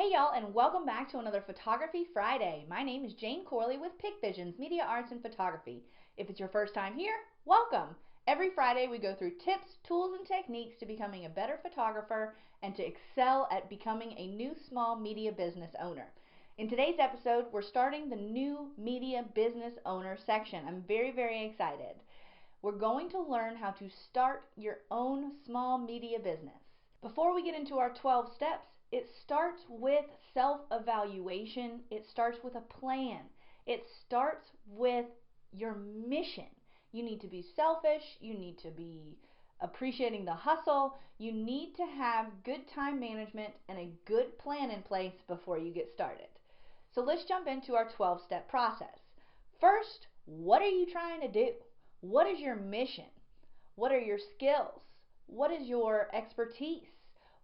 Hey y'all, and welcome back to another Photography Friday. My name is Jane Corley with Pick Visions, Media Arts and Photography. If it's your first time here, welcome. Every Friday we go through tips, tools, and techniques to becoming a better photographer and to excel at becoming a new small media business owner. In today's episode, we're starting the new media business owner section. I'm very excited. We're going to learn how to start your own small media business. Before we get into our 12 steps, it starts with self-evaluation. It starts with a plan. It starts with your mission. You need to be selfish. You need to be appreciating the hustle. You need to have good time management and a good plan in place before you get started. So let's jump into our 12-step process. First, what are you trying to do? What is your mission? What are your skills? What is your expertise?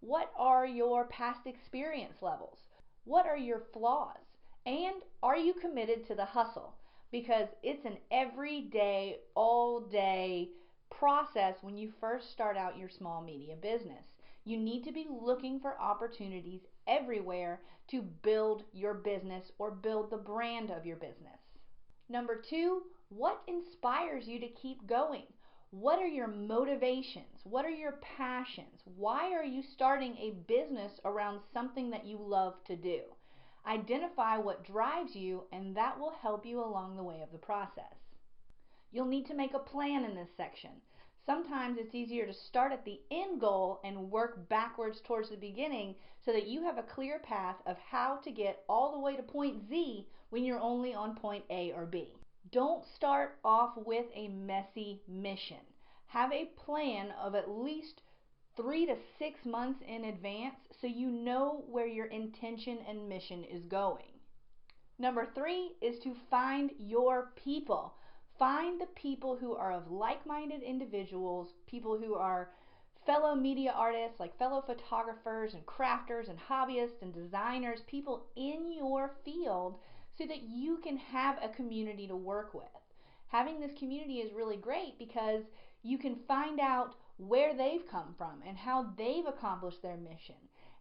What are your past experience levels? What are your flaws? And are you committed to the hustle? Because it's an everyday, all day process when you first start out your small media business. You need to be looking for opportunities everywhere to build your business or build the brand of your business. Number 2, what inspires you to keep going? What are your motivations? What are your passions? Why are you starting a business around something that you love to do? Identify what drives you, and that will help you along the way of the process. You'll need to make a plan in this section. Sometimes it's easier to start at the end goal and work backwards towards the beginning so that you have a clear path of how to get all the way to point Z when you're only on point A or B. Don't start off with a messy mission. Have a plan of at least 3 to 6 months in advance so you know where your intention and mission is going. Number 3 is to find your people. Find the people who are of like-minded individuals, people who are fellow media artists, like fellow photographers and crafters and hobbyists and designers, people in your field, so that you can have a community to work with. Having this community is really great because you can find out where they've come from and how they've accomplished their mission.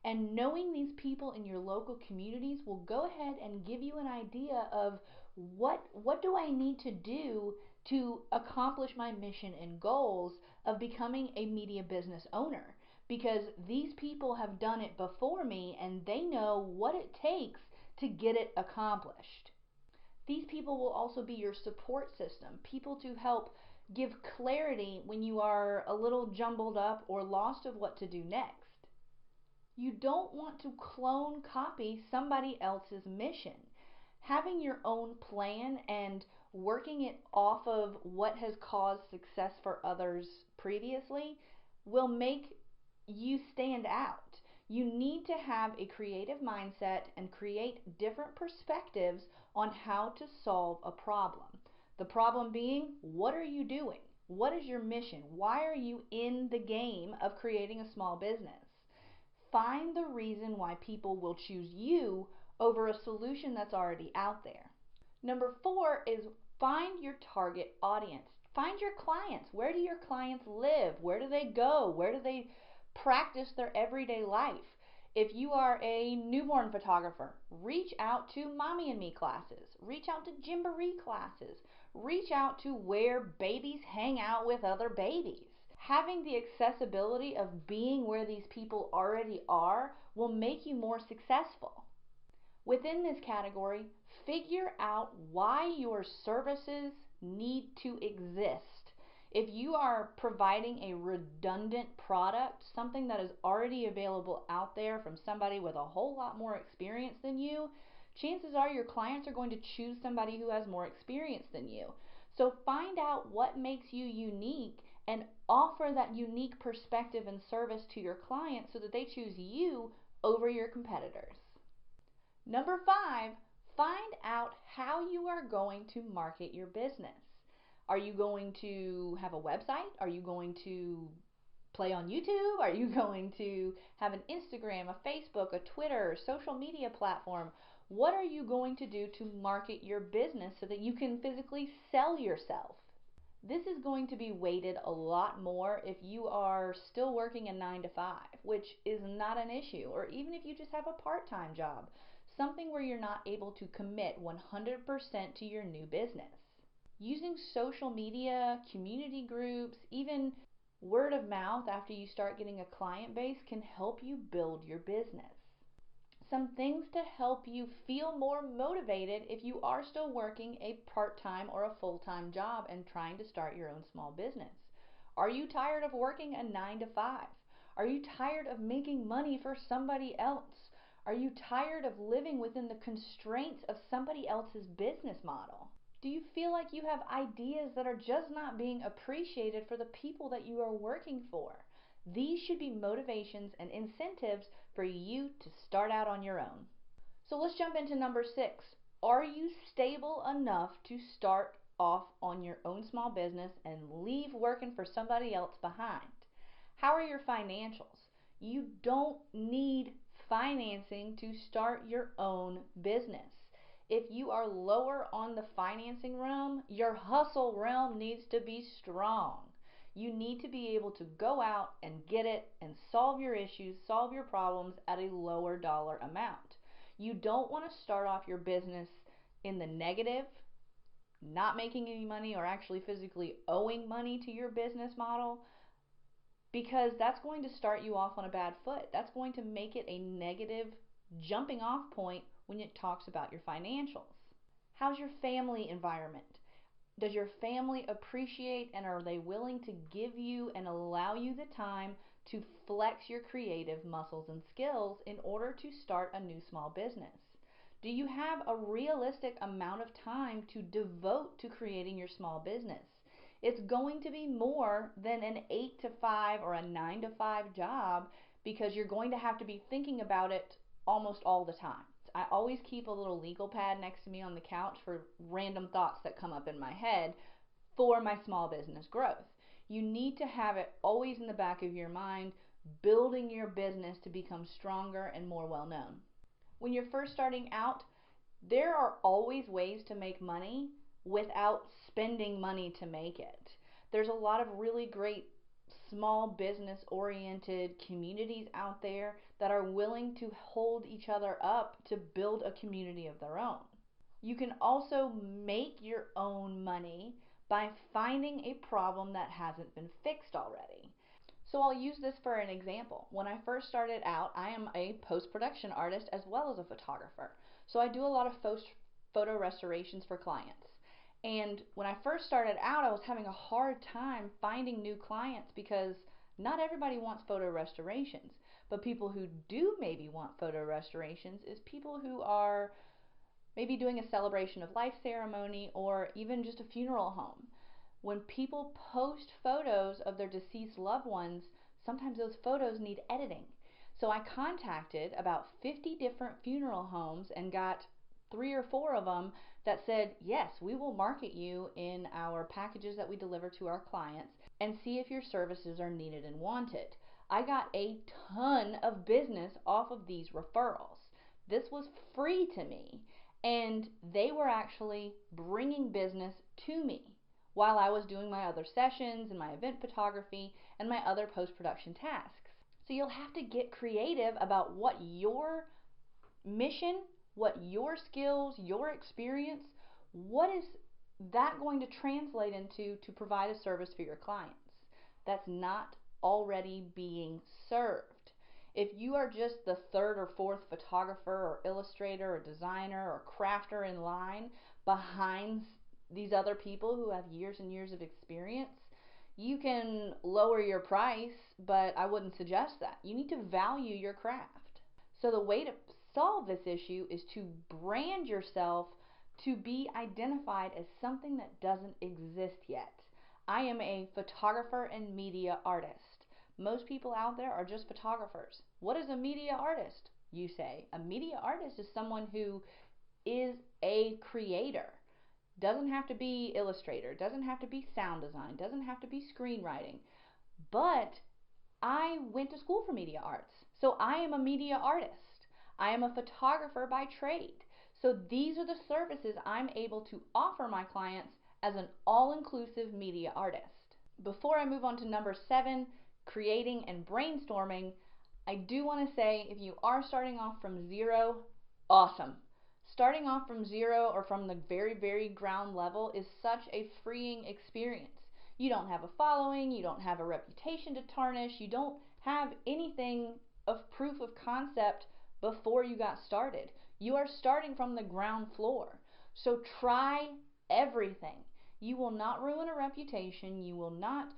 And knowing these people in your local communities will go ahead and give you an idea of what do I need to do to accomplish my mission and goals of becoming a media business owner. Because these people have done it before me and they know what it takes to get it accomplished. These people will also be your support system, people to help give clarity when you are a little jumbled up or lost of what to do next. You don't want to clone copy somebody else's mission. Having your own plan and working it off of what has caused success for others previously will make you stand out. You need to have a creative mindset and create different perspectives on how to solve a problem. The problem being, what are you doing? What is your mission? Why are you in the game of creating a small business? Find the reason why people will choose you over a solution that's already out there. Number 4 is find your target audience. Find your clients. Where do your clients live? Where do they go? Where do they practice their everyday life? If you are a newborn photographer, reach out to Mommy and Me classes. Reach out to Gymboree classes. Reach out to where babies hang out with other babies. Having the accessibility of being where these people already are will make you more successful. Within this category, figure out why your services need to exist. If you are providing a redundant product, something that is already available out there from somebody with a whole lot more experience than you, chances are your clients are going to choose somebody who has more experience than you. So find out what makes you unique and offer that unique perspective and service to your clients so that they choose you over your competitors. Number 5, find out how you are going to market your business. Are you going to have a website? Are you going to play on YouTube? Are you going to have an Instagram, a Facebook, a Twitter, social media platform? What are you going to do to market your business so that you can physically sell yourself? This is going to be weighted a lot more if you are still working a 9 to 5, which is not an issue, or even if you just have a part-time job, something where you're not able to commit 100% to your new business. Using social media, community groups, even word of mouth after you start getting a client base can help you build your business. Some things to help you feel more motivated if you are still working a part-time or a full-time job and trying to start your own small business. Are you tired of working a 9 to 5? Are you tired of making money for somebody else? Are you tired of living within the constraints of somebody else's business model? Do you feel like you have ideas that are just not being appreciated for the people that you are working for? These should be motivations and incentives for you to start out on your own. So let's jump into number 6. Are you stable enough to start off on your own small business and leave working for somebody else behind? How are your financials? You don't need financing to start your own business. If you are lower on the financing realm, your hustle realm needs to be strong. You need to be able to go out and get it and solve your issues, solve your problems at a lower dollar amount. You don't want to start off your business in the negative, not making any money or actually physically owing money to your business model, because that's going to start you off on a bad foot. That's going to make it a negative jumping off point when it talks about your financials. How's your family environment? Does your family appreciate and are they willing to give you and allow you the time to flex your creative muscles and skills in order to start a new small business? Do you have a realistic amount of time to devote to creating your small business? It's going to be more than an 8 to 5 or a 9 to 5 job, because you're going to have to be thinking about it almost all the time. I always keep a little legal pad next to me on the couch for random thoughts that come up in my head for my small business growth. You need to have it always in the back of your mind, building your business to become stronger and more well known. When you're first starting out, there are always ways to make money without spending money to make it. There's a lot of really great small business oriented communities out there that are willing to hold each other up to build a community of their own. You can also make your own money by finding a problem that hasn't been fixed already. So I'll use this for an example. When I first started out, I am a post-production artist as well as a photographer. So I do a lot of photo restorations for clients. And when I first started out, I was having a hard time finding new clients because not everybody wants photo restorations. But people who do maybe want photo restorations is people who are maybe doing a celebration of life ceremony or even just a funeral home. When people post photos of their deceased loved ones, sometimes those photos need editing. So I contacted about 50 different funeral homes and got 3 or 4 of them that said, yes, we will market you in our packages that we deliver to our clients and see if your services are needed and wanted. I got a ton of business off of these referrals. This was free to me, and they were actually bringing business to me while I was doing my other sessions and my event photography and my other post-production tasks. So you'll have to get creative about what your mission, what your skills, your experience, what is that going to translate into to provide a service for your clients that's not already being served. If you are just the 3rd or 4th photographer or illustrator or designer or crafter in line behind these other people who have years and years of experience, you can lower your price, but I wouldn't suggest that. You need to value your craft. So the way to solve this issue is to brand yourself to be identified as something that doesn't exist yet. I am a photographer and media artist. Most people out there are just photographers. What is a media artist? You say. A media artist is someone who is a creator. Doesn't have to be illustrator, doesn't have to be sound design, doesn't have to be screenwriting. But I went to school for media arts, so I am a media artist. I am a photographer by trade. So these are the services I'm able to offer my clients as an all-inclusive media artist. Before I move on to number 7, creating and brainstorming, I do want to say if you are starting off from zero, awesome. Starting off from zero or from the very, very ground level is such a freeing experience. You don't have a following, you don't have a reputation to tarnish, you don't have anything of proof of concept before you got started. You are starting from the ground floor. So try everything. You will not ruin a reputation, you will not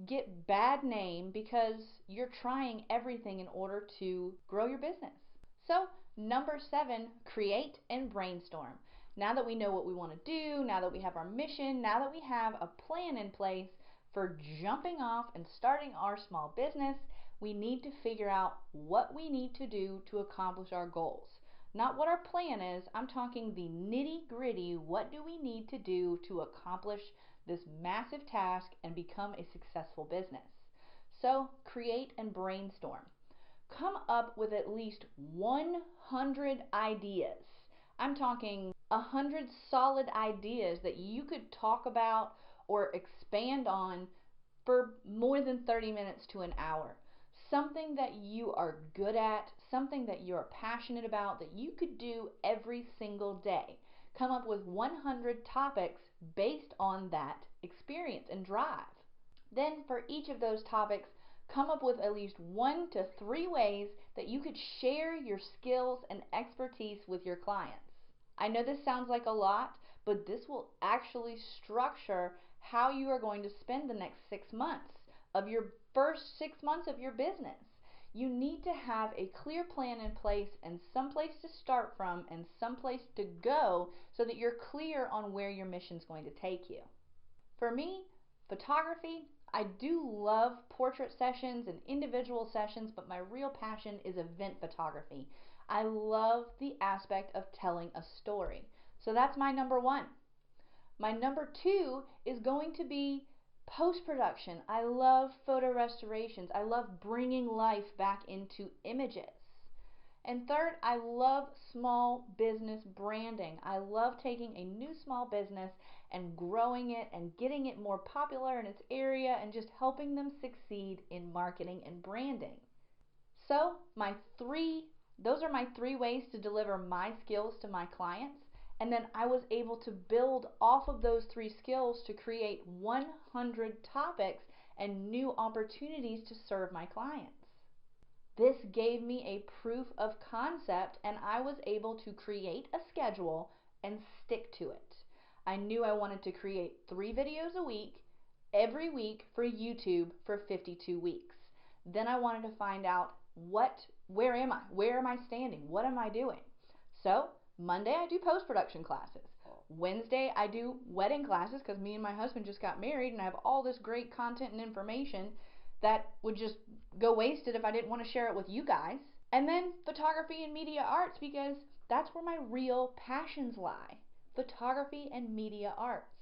get bad name because you're trying everything in order to grow your business. So number 7, create and brainstorm. Now that we know what we want to do, now that we have our mission, now that we have a plan in place for jumping off and starting our small business, we need to figure out what we need to do to accomplish our goals. Not what our plan is, I'm talking the nitty-gritty, what do we need to do to accomplish this massive task and become a successful business. So create and brainstorm. Come up with at least 100 ideas. I'm talking 100 solid ideas that you could talk about or expand on for more than 30 minutes to an hour. Something that you are good at, something that you're passionate about, that you could do every single day. Come up with 100 topics based on that experience and drive. Then for each of those topics, come up with at least 1 to 3 ways that you could share your skills and expertise with your clients. I know this sounds like a lot, but this will actually structure how you are going to spend the next 6 months of your first 6 months of your business. You need to have a clear plan in place and some place to start from and some place to go so that you're clear on where your mission is going to take you. For me, photography, I do love portrait sessions and individual sessions, but my real passion is event photography. I love the aspect of telling a story. So that's my number 1. My number 2 is going to be post-production. I love photo restorations. I love bringing life back into images. And third, I love small business branding. I love taking a new small business and growing it and getting it more popular in its area and just helping them succeed in marketing and branding. So those are my 3 ways to deliver my skills to my clients. And then I was able to build off of those 3 skills to create 100 topics and new opportunities to serve my clients. This gave me a proof of concept, and I was able to create a schedule and stick to it. I knew I wanted to create 3 videos a week, every week for YouTube for 52 weeks. Then I wanted to find out where am I? Where am I standing? What am I doing? So Monday I do post-production classes. Wednesday I do wedding classes because me and my husband just got married and I have all this great content and information that would just go wasted if I didn't want to share it with you guys. And then photography and media arts, because that's where my real passions lie. Photography and media arts.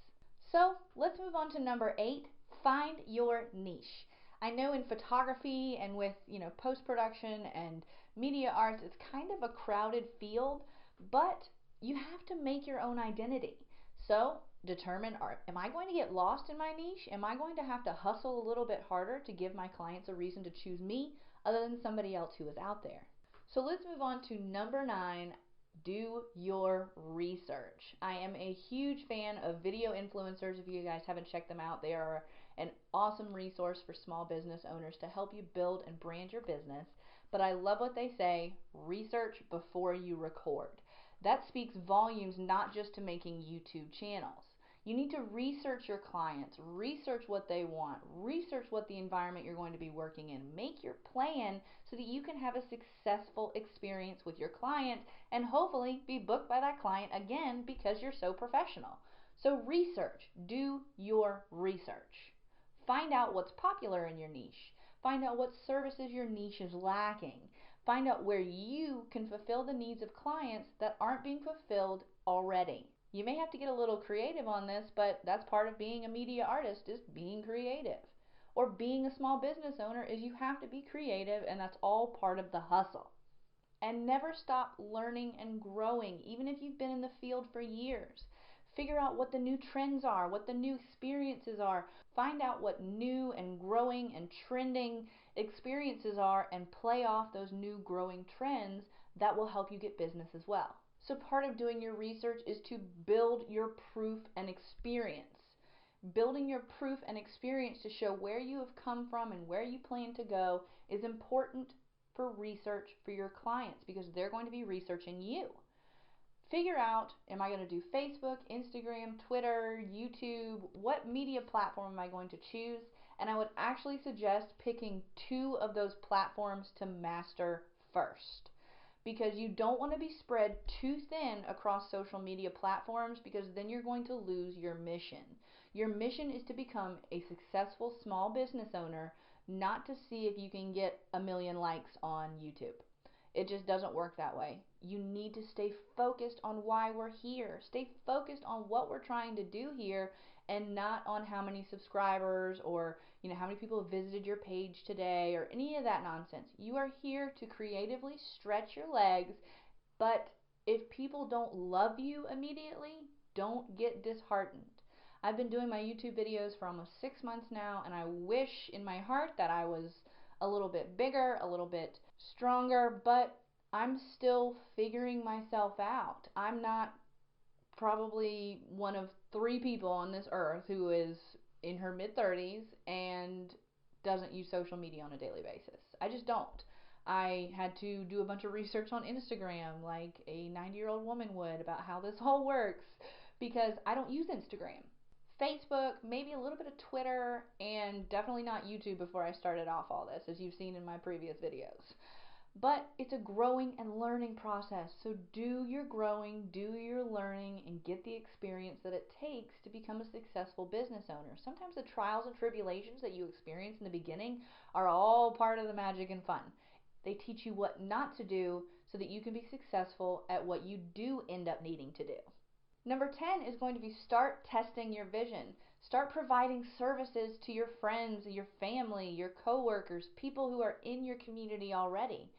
So let's move on to number 8, find your niche. I know in photography and with post-production and media arts, it's kind of a crowded field, but you have to make your own identity. So determine, am I going to get lost in my niche? Am I going to have to hustle a little bit harder to give my clients a reason to choose me other than somebody else who is out there? So let's move on to number 9, do your research. I am a huge fan of video influencers. If you guys haven't checked them out, they are an awesome resource for small business owners to help you build and brand your business. But I love what they say, research before you record. That speaks volumes not just to making YouTube channels. You need to research your clients, research what they want, research what the environment you're going to be working in. Make your plan so that you can have a successful experience with your client and hopefully be booked by that client again because you're so professional. So research, do your research. Find out what's popular in your niche. Find out what services your niche is lacking. Find out where you can fulfill the needs of clients that aren't being fulfilled already. You may have to get a little creative on this, but that's part of being a media artist, is being creative. Or being a small business owner is you have to be creative, and that's all part of the hustle. And never stop learning and growing, even if you've been in the field for years. Figure out what the new trends are, what the new experiences are. Find out what new and growing and trending experiences are and play off those new growing trends that will help you get business as well. So part of doing your research is to build your proof and experience. Building your proof and experience to show where you have come from and where you plan to go is important for research for your clients because they're going to be researching you. Figure out, am I going to do Facebook, Instagram, Twitter, YouTube? What media platform am I going to choose? And I would actually suggest picking 2 of those platforms to master first, because you don't want to be spread too thin across social media platforms, because then you're going to lose your mission. Your mission is to become a successful small business owner, not to see if you can get 1 million likes on YouTube. It just doesn't work that way. You need to stay focused on why we're here. Stay focused on what we're trying to do here, and not on how many subscribers or how many people have visited your page today or any of that nonsense. You are here to creatively stretch your legs, but if people don't love you immediately, don't get disheartened. I've been doing my YouTube videos for almost 6 months now, and I wish in my heart that I was a little bit bigger, a little bit stronger, but I'm still figuring myself out. I'm not probably one of 3 people on this earth who is in her mid-30s and doesn't use social media on a daily basis. I just don't. I had to do a bunch of research on Instagram like a 90-year-old woman would about how this all works, because I don't use Instagram. Facebook, maybe a little bit of Twitter, and definitely not YouTube before I started off all this, as you've seen in my previous videos. But it's a growing and learning process, so do your growing, do your learning, and get the experience that it takes to become a successful business owner. Sometimes the trials and tribulations that you experience in the beginning are all part of the magic and fun. They teach you what not to do so that you can be successful at what you do end up needing to do. Number 10 is going to be start testing your vision. Start providing services to your friends, your family, your coworkers, people who are in your community already.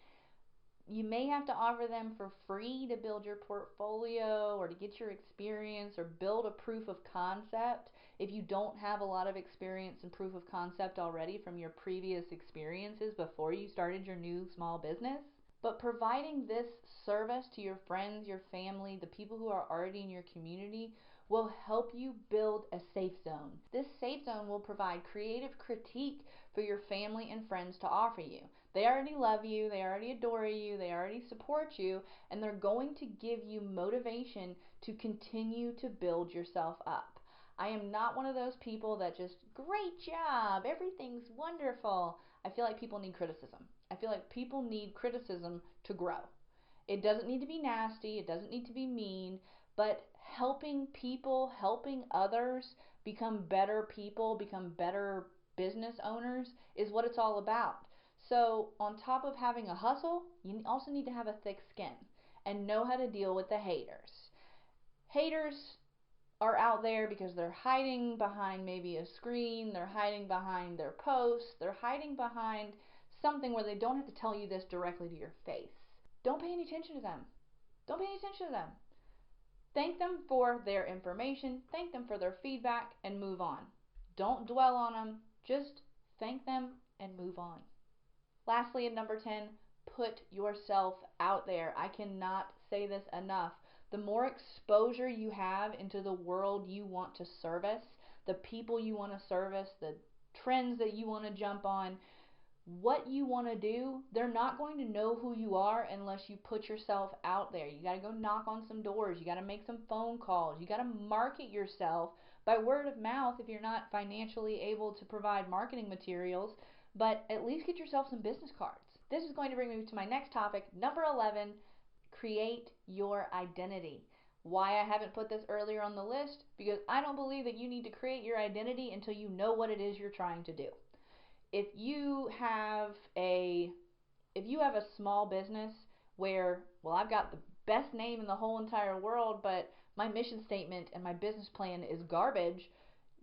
You may have to offer them for free to build your portfolio or to get your experience or build a proof of concept if you don't have a lot of experience and proof of concept already from your previous experiences before you started your new small business. But providing this service to your friends, your family, the people who are already in your community will help you build a safe zone. This safe zone will provide creative critique for your family and friends to offer you. They already love you, they already adore you, they already support you, and they're going to give you motivation to continue to build yourself up. I am not one of those people that just, great job, everything's wonderful. I feel like people need criticism. I feel like people need criticism to grow. It doesn't need to be nasty, it doesn't need to be mean, but helping people, helping others become better people, become better business owners is what it's all about. So on top of having a hustle, you also need to have a thick skin and know how to deal with the haters. Haters are out there because they're hiding behind maybe a screen, they're hiding behind their posts, they're hiding behind something where they don't have to tell you this directly to your face. Don't pay any attention to them. Don't pay any attention to them. Thank them for their information, thank them for their feedback, and move on. Don't dwell on them, just thank them and move on. Lastly, in number 10, put yourself out there. I cannot say this enough. The more exposure you have into the world you want to service, the people you want to service, the trends that you want to jump on, what you want to do, they're not going to know who you are unless you put yourself out there. You got to go knock on some doors. You got to make some phone calls. You got to market yourself by word of mouth if you're not financially able to provide marketing materials, but at least get yourself some business cards. This is going to bring me to my next topic, number 11, create your identity. Why I haven't put this earlier on the list? Because I don't believe that you need to create your identity until you know what it is you're trying to do. If you have a small business where, well, I've got the best name in the whole entire world, but my mission statement and my business plan is garbage,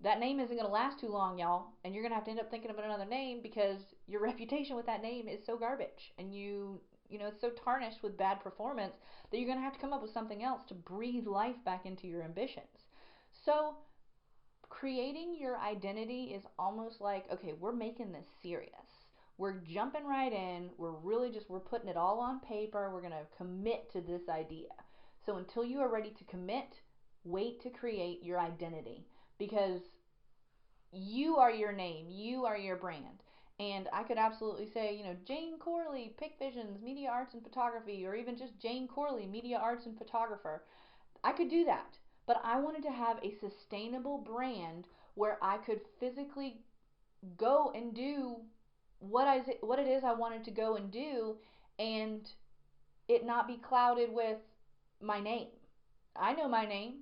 that name isn't going to last too long, y'all, and you're going to have to end up thinking of another name because your reputation with that name is so garbage, and it's so tarnished with bad performance that you're going to have to come up with something else to breathe life back into your ambitions. So creating your identity is almost like, okay, we're making this serious. We're jumping right in. We're putting it all on paper. We're going to commit to this idea. So until you are ready to commit, wait to create your identity, because you are your name, you are your brand. And I could absolutely say, Jane Corley, Pick Visions, Media Arts and Photography, or even just Jane Corley, Media Arts and Photographer. I could do that, but I wanted to have a sustainable brand where I could physically go and do what it is I wanted to go and do, and it not be clouded with my name. I know my name,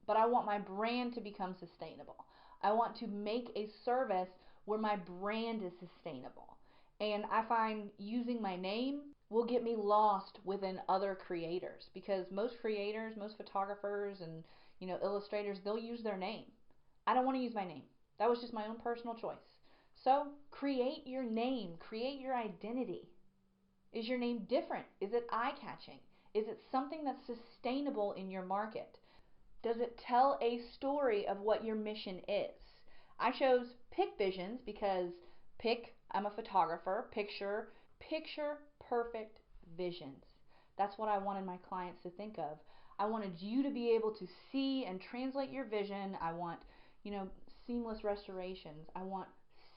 but I want my brand to become sustainable. I want to make a service where my brand is sustainable. And I find using my name will get me lost within other creators, because most creators, most photographers and illustrators, they'll use their name. I don't want to use my name. That was just my own personal choice. So create your name, create your identity. Is your name different? Is it eye-catching? Is it something that's sustainable in your market? Does it tell a story of what your mission is? I chose Pick Visions because I'm a photographer, picture perfect visions. That's what I wanted my clients to think of. I wanted you to be able to see and translate your vision. I want, seamless restorations. I want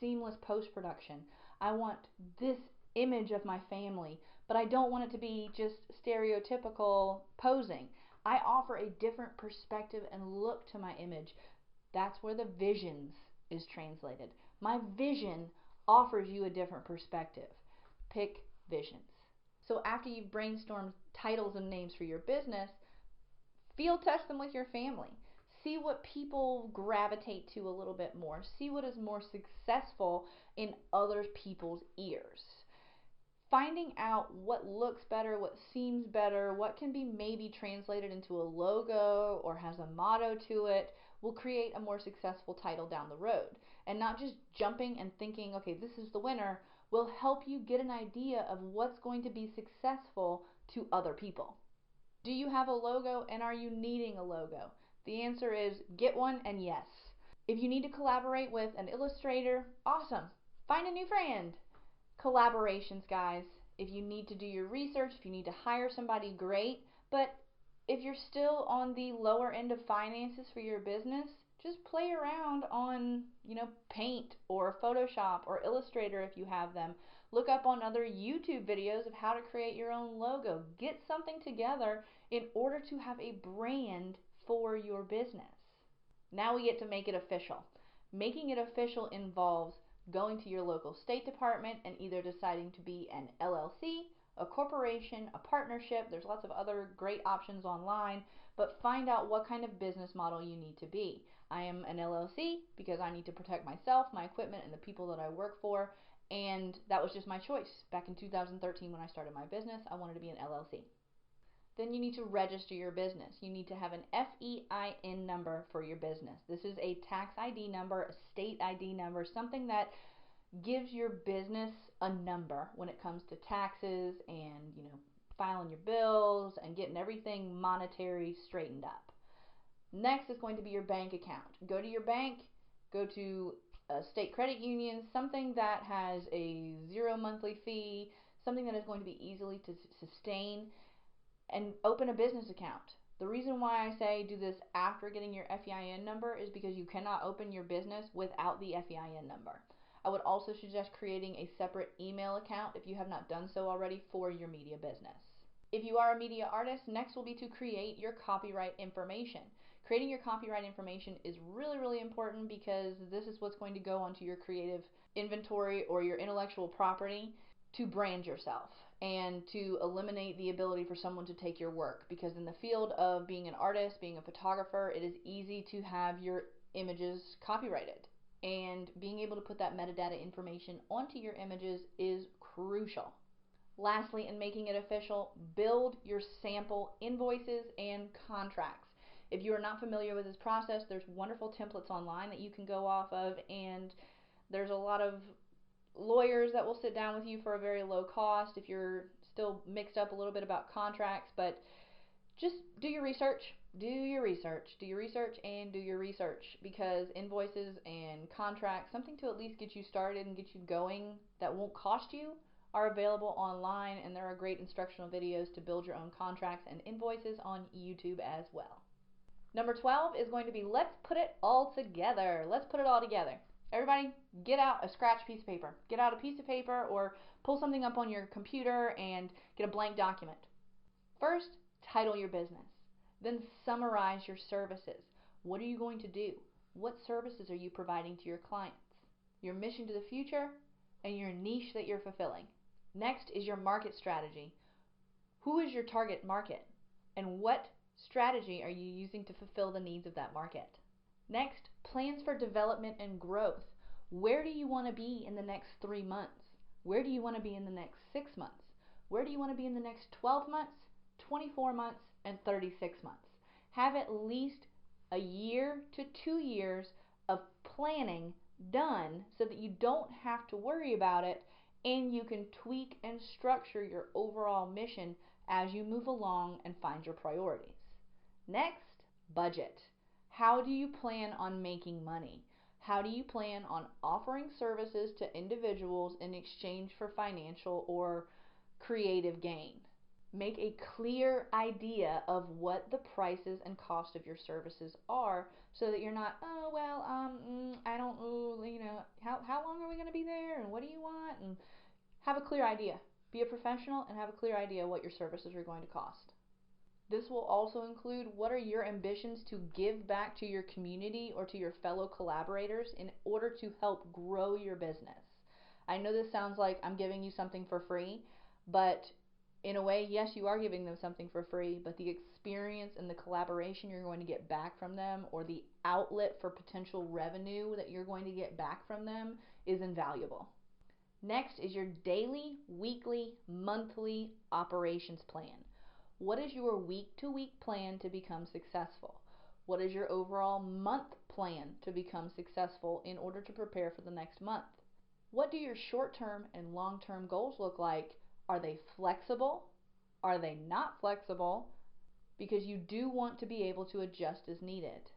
seamless post-production. I want this image of my family, but I don't want it to be just stereotypical posing. I offer a different perspective and look to my image. That's where the visions is translated. My vision offers you a different perspective. Pick Visions. So after you've brainstormed titles and names for your business, field test them with your family. See what people gravitate to a little bit more. See what is more successful in other people's ears. Finding out what looks better, what seems better, what can be maybe translated into a logo or has a motto to it will create a more successful title down the road. And not just jumping and thinking, okay, this is the winner, will help you get an idea of what's going to be successful to other people. Do you have a logo, and are you needing a logo? The answer is get one and yes. If you need to collaborate with an illustrator, awesome. Find a new friend. Collaborations, guys. If you need to do your research, if you need to hire somebody, great. But if you're still on the lower end of finances for your business, just play around on, Paint or Photoshop or Illustrator if you have them. Look up on other YouTube videos of how to create your own logo. Get something together in order to have a brand for your business. Now we get to make it official. Making it official involves going to your local state department and either deciding to be an LLC, a corporation, a partnership. There's lots of other great options online, but find out what kind of business model you need to be. I am an LLC because I need to protect myself, my equipment, and the people that I work for, and that was just my choice. Back in 2013 when I started my business, I wanted to be an LLC. Then you need to register your business. You need to have an FEIN number for your business. This is a tax ID number, a state ID number, something that gives your business a number when it comes to taxes and, filing your bills and getting everything monetary straightened up. Next is going to be your bank account. Go to your bank, go to a state credit union, something that has a 0 monthly fee, something that is going to be easily to sustain, and open a business account. The reason why I say do this after getting your FEIN number is because you cannot open your business without the FEIN number. I would also suggest creating a separate email account if you have not done so already for your media business. If you are a media artist, next will be to create your copyright information. Creating your copyright information is really, really important because this is what's going to go onto your creative inventory or your intellectual property to brand yourself and to eliminate the ability for someone to take your work, because in the field of being an artist, being a photographer, it is easy to have your images copyrighted, and being able to put that metadata information onto your images is crucial. Lastly, in making it official, build your sample invoices and contracts. If you are not familiar with this process, there's wonderful templates online that you can go off of, and there's a lot of lawyers that will sit down with you for a very low cost if you're still mixed up a little bit about contracts. But just do your research. Do your research. Do your research and do your research, because invoices and contracts, something to at least get you started and get you going that won't cost you, are available online, and there are great instructional videos to build your own contracts and invoices on YouTube as well. Number 12 is going to be let's put it all together. Let's put it all together. Everybody, get out a scratch piece of paper. Get out a piece of paper or pull something up on your computer and get a blank document. First, title your business. Then summarize your services. What are you going to do? What services are you providing to your clients? Your mission to the future and your niche that you're fulfilling. Next is your market strategy. Who is your target market? And what strategy are you using to fulfill the needs of that market? Next, plans for development and growth. Where do you want to be in the next 3 months? Where do you want to be in the next 6 months? Where do you want to be in the next 12 months, 24 months, and 36 months? Have at least a year to 2 years of planning done so that you don't have to worry about it, and you can tweak and structure your overall mission as you move along and find your priorities. Next, budget. How do you plan on making money? How do you plan on offering services to individuals in exchange for financial or creative gain? Make a clear idea of what the prices and cost of your services are, so that you're not, I don't, how long are we going to be there, and what do you want? And have a clear idea. Be a professional and have a clear idea what your services are going to cost. This will also include what are your ambitions to give back to your community or to your fellow collaborators in order to help grow your business. I know this sounds like I'm giving you something for free, but in a way, yes, you are giving them something for free, but the experience and the collaboration you're going to get back from them, or the outlet for potential revenue that you're going to get back from them, is invaluable. Next is your daily, weekly, monthly operations plan. What is your week-to-week plan to become successful? What is your overall month plan to become successful in order to prepare for the next month? What do your short-term and long-term goals look like? Are they flexible? Are they not flexible? Because you do want to be able to adjust as needed.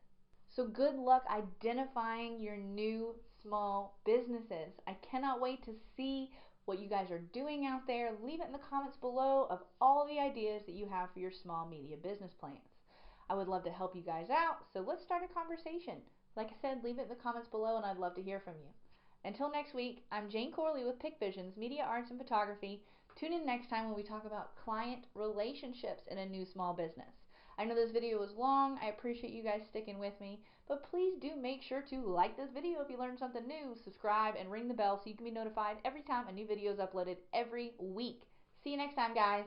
So good luck identifying your new small businesses. I cannot wait to see what you guys are doing out there. Leave it in the comments below of all the ideas that you have for your small media business plans. I would love to help you guys out, so let's start a conversation. Like I said, leave it in the comments below and I'd love to hear from you. Until next week, I'm Jane Corley with Pick Visions, Media Arts and Photography. Tune in next time when we talk about client relationships in a new small business. I know this video was long. I appreciate you guys sticking with me, but please do make sure to like this video if you learned something new, subscribe, and ring the bell so you can be notified every time a new video is uploaded every week. See you next time, guys.